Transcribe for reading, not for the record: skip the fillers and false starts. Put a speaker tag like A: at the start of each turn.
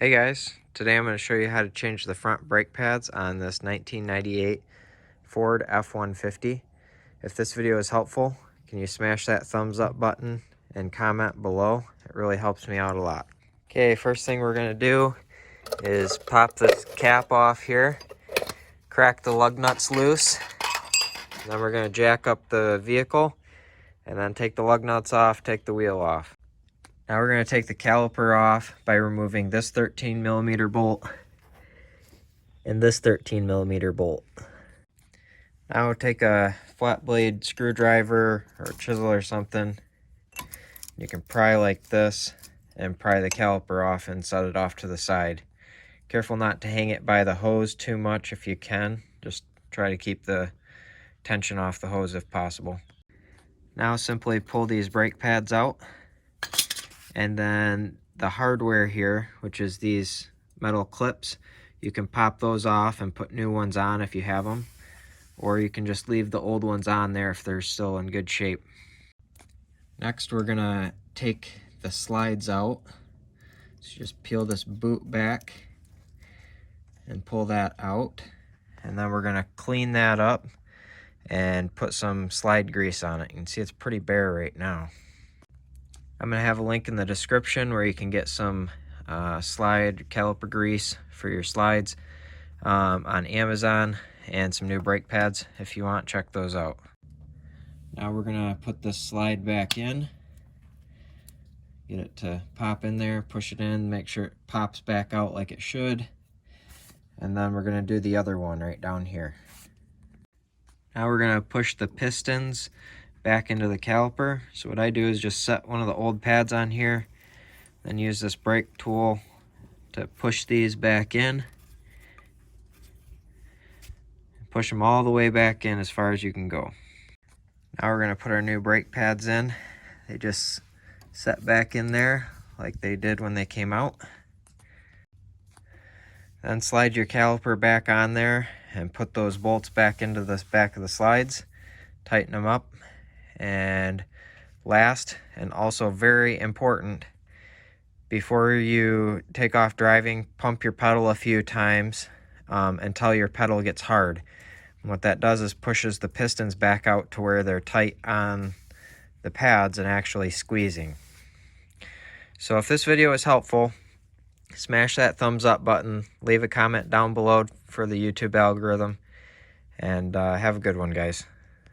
A: Hey guys, today I'm going to show you how to change the front brake pads on this 1998 Ford F150. If this video is helpful, can you smash that thumbs up button and comment below? It really helps me out a lot. Okay, first thing we're going to do is pop this cap off here, crack the lug nuts loose, and then we're going to jack up the vehicle and then take the lug nuts off, take the wheel off. Now we're going to take the caliper off by removing this 13mm bolt and this 13mm bolt. Now we'll take a flat blade screwdriver or chisel or something. You can pry like this and pry the caliper off and set it off to the side. Careful not to hang it by the hose too much if you can. Just try to keep the tension off the hose if possible. Now simply pull these brake pads out. And then the hardware here, which is these metal clips, you can pop those off and put new ones on if you have them. Or you can just leave the old ones on there if they're still in good shape. Next, we're gonna take the slides out. So just peel this boot back and pull that out. And then we're gonna clean that up and put some slide grease on it. You can see it's pretty bare right now. I'm going to have a link in the description where you can get some slide caliper grease for your slides on Amazon, and some new brake pads. If you want, check those out. Now we're going to put this slide back in. Get it to pop in there, push it in, make sure it pops back out like it should. And then we're going to do the other one right down here. Now we're going to push the pistons back into the caliper. So what I do is just set one of the old pads on here, then use this brake tool to push these back in. Push them all the way back in as far as you can go. Now we're going to put our new brake pads in. They just set back in there like they did when they came out. Then slide your caliper back on there and put those bolts back into the back of the slides. Tighten them up. And last, and also very important, before you take off driving, pump your pedal a few times until your pedal gets hard. And what that does is pushes the pistons back out to where they're tight on the pads and actually squeezing. So if this video is helpful, smash that thumbs up button, leave a comment down below for the YouTube algorithm, and have a good one, guys.